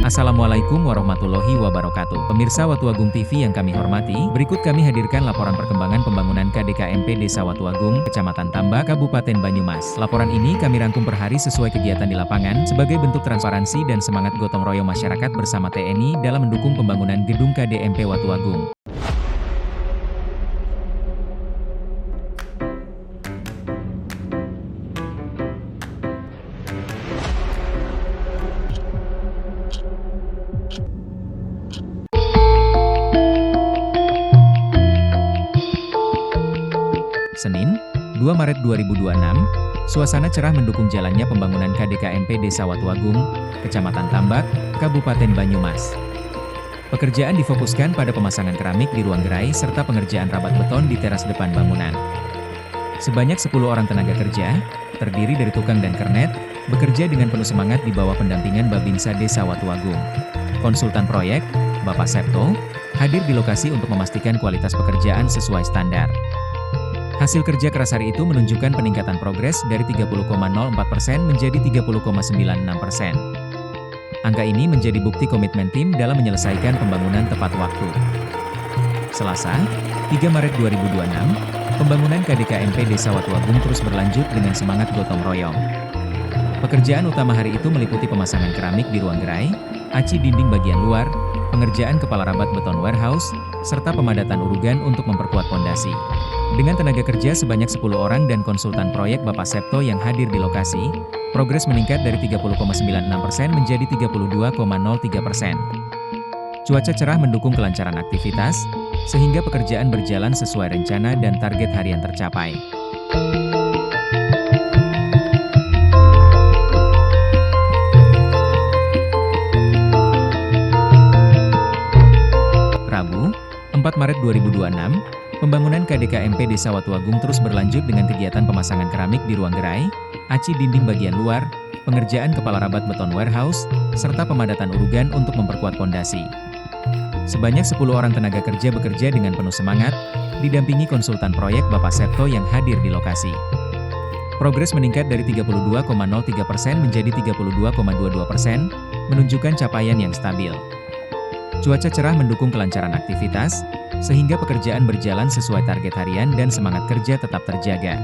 Assalamualaikum warahmatullahi wabarakatuh. Pemirsa Watuagung TV yang kami hormati, berikut kami hadirkan laporan perkembangan pembangunan KDKMP Desa Watuagung, Kecamatan Tambak, Kabupaten Banyumas. Laporan ini kami rangkum per hari sesuai kegiatan di lapangan, sebagai bentuk transparansi dan semangat gotong royong masyarakat bersama TNI dalam mendukung pembangunan gedung KDMP Watuagung. Senin, 2 Maret 2026, suasana cerah mendukung jalannya pembangunan KDKMP Desa Watuagung, Kecamatan Tambak, Kabupaten Banyumas. Pekerjaan difokuskan pada pemasangan keramik di ruang gerai serta pengerjaan rabat beton di teras depan bangunan. Sebanyak 10 orang tenaga kerja, terdiri dari tukang dan kernet, bekerja dengan penuh semangat di bawah pendampingan Babinsa Desa Watuagung. Konsultan proyek, Bapak Septo, hadir di lokasi untuk memastikan kualitas pekerjaan sesuai standar. Hasil kerja keras hari itu menunjukkan peningkatan progres dari 30,04% menjadi 30,96%. Angka ini menjadi bukti komitmen tim dalam menyelesaikan pembangunan tepat waktu. Selasa, 3 Maret 2026, pembangunan KDKMP Desa Watuagung terus berlanjut dengan semangat gotong royong. Pekerjaan utama hari itu meliputi pemasangan keramik di ruang gerai, aci dinding bagian luar, pengerjaan kepala rabat beton warehouse, serta pemadatan urugan untuk memperkuat pondasi. Dengan tenaga kerja sebanyak 10 orang dan konsultan proyek Bapak Septo yang hadir di lokasi, progres meningkat dari 30,96% menjadi 32,03%. Cuaca cerah mendukung kelancaran aktivitas, sehingga pekerjaan berjalan sesuai rencana dan target harian tercapai. Rabu, 4 Maret 2026, pembangunan KDKMP Desa Watuagung terus berlanjut dengan kegiatan pemasangan keramik di ruang gerai, aci dinding bagian luar, pengerjaan kepala rabat beton warehouse, serta pemadatan urugan untuk memperkuat pondasi. Sebanyak 10 orang tenaga kerja bekerja dengan penuh semangat, didampingi konsultan proyek Bapak Septo yang hadir di lokasi. Progres meningkat dari 32,03% menjadi 32,22%, menunjukkan capaian yang stabil. Cuaca cerah mendukung kelancaran aktivitas, sehingga pekerjaan berjalan sesuai target harian dan semangat kerja tetap terjaga.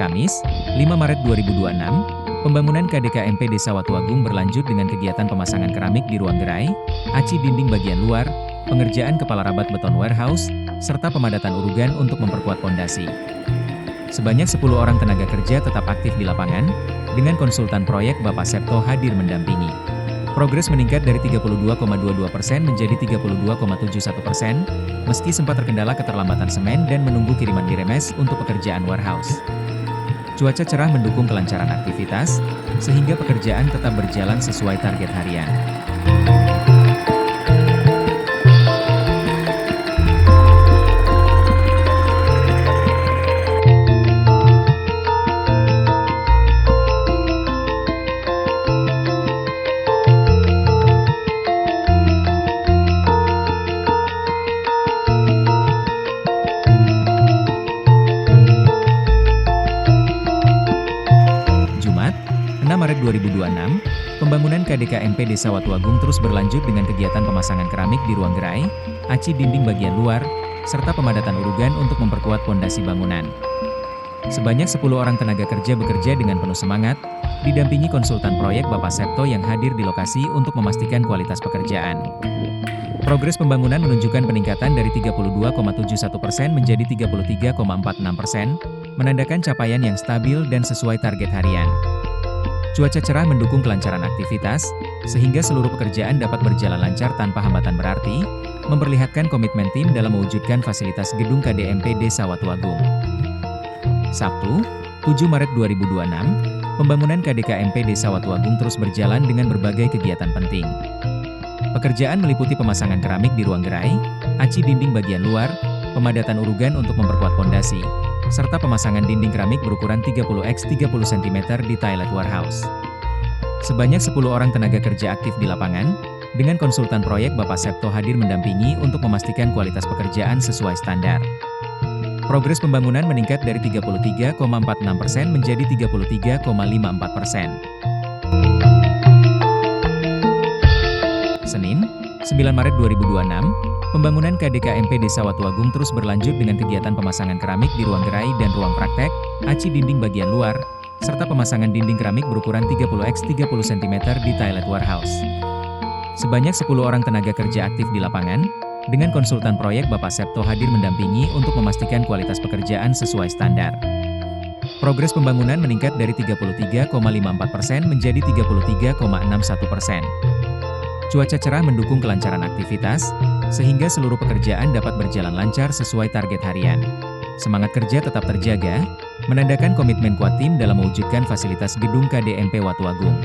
Kamis, 5 Maret 2026, pembangunan KDKMP Desa Watuagung berlanjut dengan kegiatan pemasangan keramik di ruang gerai, aci dinding bagian luar, pengerjaan kepala rabat beton warehouse, serta pemadatan urugan untuk memperkuat pondasi. Sebanyak 10 orang tenaga kerja tetap aktif di lapangan, dengan konsultan proyek Bapak Septo hadir mendampingi. Progres meningkat dari 32,22% menjadi 32,71%, meski sempat terkendala keterlambatan semen dan menunggu kiriman diremes untuk pekerjaan warehouse. Cuaca cerah mendukung kelancaran aktivitas, sehingga pekerjaan tetap berjalan sesuai target harian. Jumat, 6 Maret 2026, pembangunan KDKMP Desa Watuagung terus berlanjut dengan kegiatan pemasangan keramik di ruang gerai, aci dinding bagian luar, serta pemadatan urugan untuk memperkuat pondasi bangunan. Sebanyak 10 orang tenaga kerja bekerja dengan penuh semangat, didampingi konsultan proyek Bapak Septo yang hadir di lokasi untuk memastikan kualitas pekerjaan. Progres pembangunan menunjukkan peningkatan dari 32,71% menjadi 33,46%, menandakan capaian yang stabil dan sesuai target harian. Cuaca cerah mendukung kelancaran aktivitas, sehingga seluruh pekerjaan dapat berjalan lancar tanpa hambatan berarti, memperlihatkan komitmen tim dalam mewujudkan fasilitas gedung KDMP Desa Watuagung. Sabtu, 7 Maret 2026, pembangunan KDKMP Desa Watuagung terus berjalan dengan berbagai kegiatan penting. Pekerjaan meliputi pemasangan keramik di ruang gerai, aci dinding bagian luar, pemadatan urugan untuk memperkuat pondasi, serta pemasangan dinding keramik berukuran 30x30 cm di toilet warehouse. Sebanyak 10 orang tenaga kerja aktif di lapangan, dengan konsultan proyek Bapak Septo hadir mendampingi untuk memastikan kualitas pekerjaan sesuai standar. Progres pembangunan meningkat dari 33,46% menjadi 33,54%. Senin, 9 Maret 2026, pembangunan KDKMP Desa Watuagung terus berlanjut dengan kegiatan pemasangan keramik di ruang gerai dan ruang praktek, aci dinding bagian luar, serta pemasangan dinding keramik berukuran 30x30 cm di toilet warehouse. Sebanyak 10 orang tenaga kerja aktif di lapangan, dengan konsultan proyek Bapak Septo hadir mendampingi untuk memastikan kualitas pekerjaan sesuai standar. Progres pembangunan meningkat dari 33,54% menjadi 33,61%. Cuaca cerah mendukung kelancaran aktivitas, sehingga seluruh pekerjaan dapat berjalan lancar sesuai target harian. Semangat kerja tetap terjaga, menandakan komitmen kuat tim dalam mewujudkan fasilitas gedung KDMP Watuagung.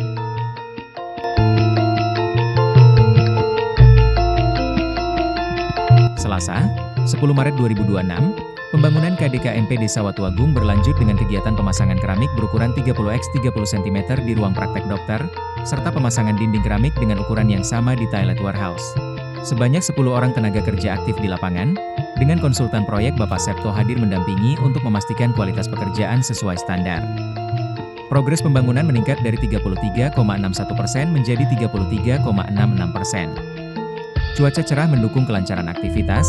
Selasa, 10 Maret 2026, pembangunan KDKMP Desa Watuagung berlanjut dengan kegiatan pemasangan keramik berukuran 30x30 cm di ruang praktek dokter, serta pemasangan dinding keramik dengan ukuran yang sama di toilet warehouse. Sebanyak 10 orang tenaga kerja aktif di lapangan, dengan konsultan proyek Bapak Septo hadir mendampingi untuk memastikan kualitas pekerjaan sesuai standar. Progres pembangunan meningkat dari 33,61% menjadi 33,66%. Cuaca cerah mendukung kelancaran aktivitas,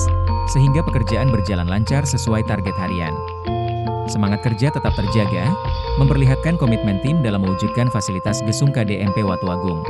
sehingga pekerjaan berjalan lancar sesuai target harian. Semangat kerja tetap terjaga, memperlihatkan komitmen tim dalam mewujudkan fasilitas gedung KDMP Watuagung.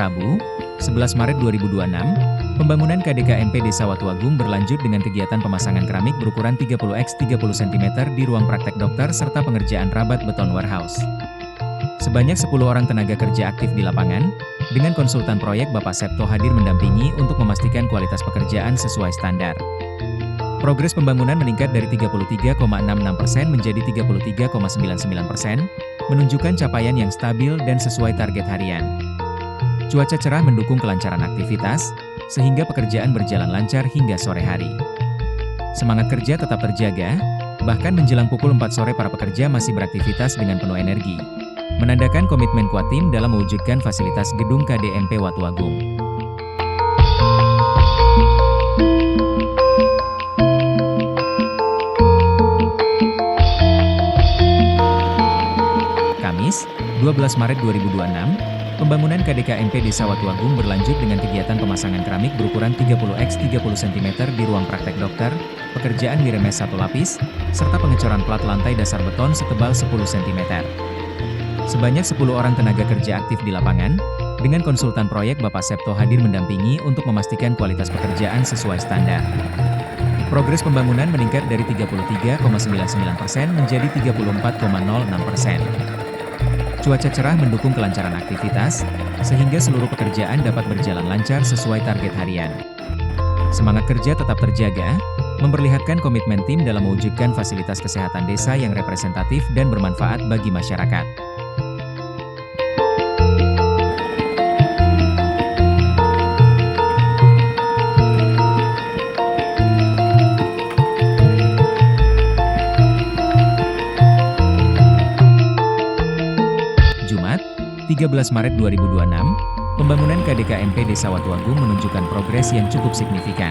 Rabu, 11 Maret 2026, pembangunan KDKMP Desa Watuagung berlanjut dengan kegiatan pemasangan keramik berukuran 30x30 cm di ruang praktek dokter serta pengerjaan rabat beton warehouse. Sebanyak 10 orang tenaga kerja aktif di lapangan, dengan konsultan proyek Bapak Septo hadir mendampingi untuk memastikan kualitas pekerjaan sesuai standar. Progres pembangunan meningkat dari 33,66% menjadi 33,99%, menunjukkan capaian yang stabil dan sesuai target harian. Cuaca cerah mendukung kelancaran aktivitas, sehingga pekerjaan berjalan lancar hingga sore hari. Semangat kerja tetap terjaga, bahkan menjelang pukul 4 sore para pekerja masih beraktivitas dengan penuh energi, menandakan komitmen kuat tim dalam mewujudkan fasilitas gedung KDMP Watuagung. Kamis, 12 Maret 2026, pembangunan KDKMP Desa Watuagung berlanjut dengan kegiatan pemasangan keramik berukuran 30x30 cm di ruang praktek dokter, pekerjaan diremes satu lapis, serta pengecoran plat lantai dasar beton setebal 10 cm. Sebanyak 10 orang tenaga kerja aktif di lapangan, dengan konsultan proyek Bapak Septo hadir mendampingi untuk memastikan kualitas pekerjaan sesuai standar. Progres pembangunan meningkat dari 33,99% menjadi 34,06%. Cuaca cerah mendukung kelancaran aktivitas, sehingga seluruh pekerjaan dapat berjalan lancar sesuai target harian. Semangat kerja tetap terjaga, memperlihatkan komitmen tim dalam mewujudkan fasilitas kesehatan desa yang representatif dan bermanfaat bagi masyarakat. Jumat, 13 Maret 2026, pembangunan KDKMP Desa Watuagung menunjukkan progres yang cukup signifikan.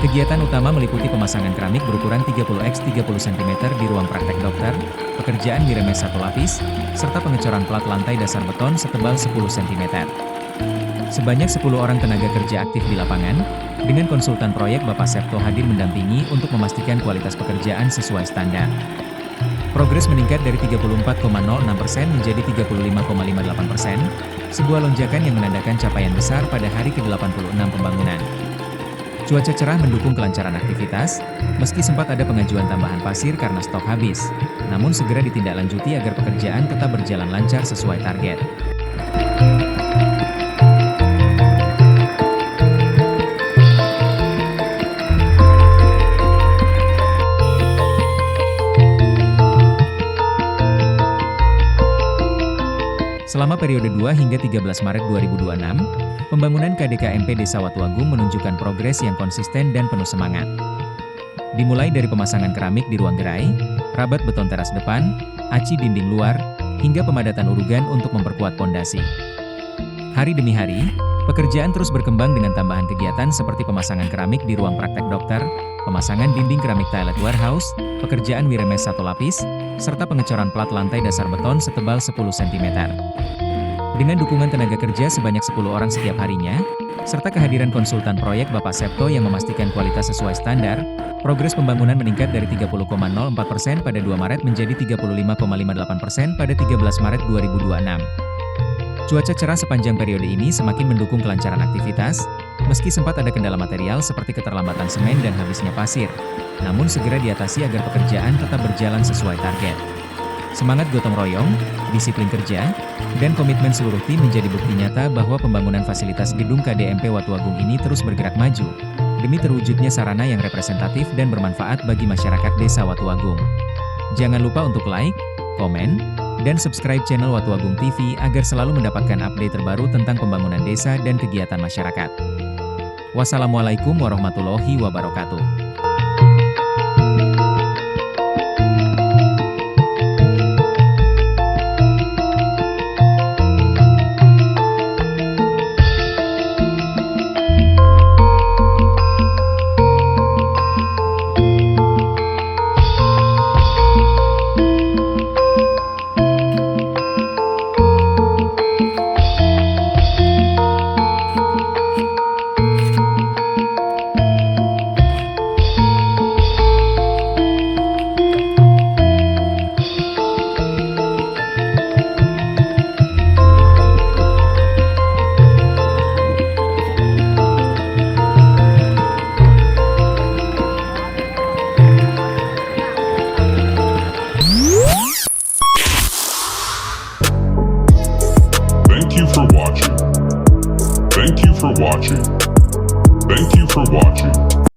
Kegiatan utama meliputi pemasangan keramik berukuran 30x 30 cm di ruang praktek dokter, pekerjaan diremes satu lapis, serta pengecoran plat lantai dasar beton setebal 10 cm. Sebanyak 10 orang tenaga kerja aktif di lapangan, dengan konsultan proyek Bapak Septo hadir mendampingi untuk memastikan kualitas pekerjaan sesuai standar. Progres meningkat dari 34,06% menjadi 35,58%, sebuah lonjakan yang menandakan capaian besar pada hari ke-86 pembangunan. Cuaca cerah mendukung kelancaran aktivitas, meski sempat ada pengajuan tambahan pasir karena stok habis, namun segera ditindaklanjuti agar pekerjaan tetap berjalan lancar sesuai target. Selama periode 2 hingga 13 Maret 2026, pembangunan KDKMP Desa Watuagung menunjukkan progres yang konsisten dan penuh semangat. Dimulai dari pemasangan keramik di ruang gerai, rabat beton teras depan, aci dinding luar, hingga pemadatan urugan untuk memperkuat pondasi. Hari demi hari, pekerjaan terus berkembang dengan tambahan kegiatan seperti pemasangan keramik di ruang praktek dokter, pemasangan dinding keramik toilet warehouse, pekerjaan wiremes satu lapis, serta pengecoran plat lantai dasar beton setebal 10 cm. Dengan dukungan tenaga kerja sebanyak 10 orang setiap harinya, serta kehadiran konsultan proyek Bapak Septo yang memastikan kualitas sesuai standar, progres pembangunan meningkat dari 30,04% pada 2 Maret menjadi 35,58% pada 13 Maret 2026. Cuaca cerah sepanjang periode ini semakin mendukung kelancaran aktivitas, meski sempat ada kendala material seperti keterlambatan semen dan habisnya pasir, namun segera diatasi agar pekerjaan tetap berjalan sesuai target. Semangat gotong royong, disiplin kerja, dan komitmen seluruh tim menjadi bukti nyata bahwa pembangunan fasilitas gedung KDMP Watuagung ini terus bergerak maju, demi terwujudnya sarana yang representatif dan bermanfaat bagi masyarakat Desa Watuagung. Jangan lupa untuk like, komen, dan subscribe channel Watuagung TV agar selalu mendapatkan update terbaru tentang pembangunan desa dan kegiatan masyarakat. Wassalamualaikum warahmatullahi wabarakatuh.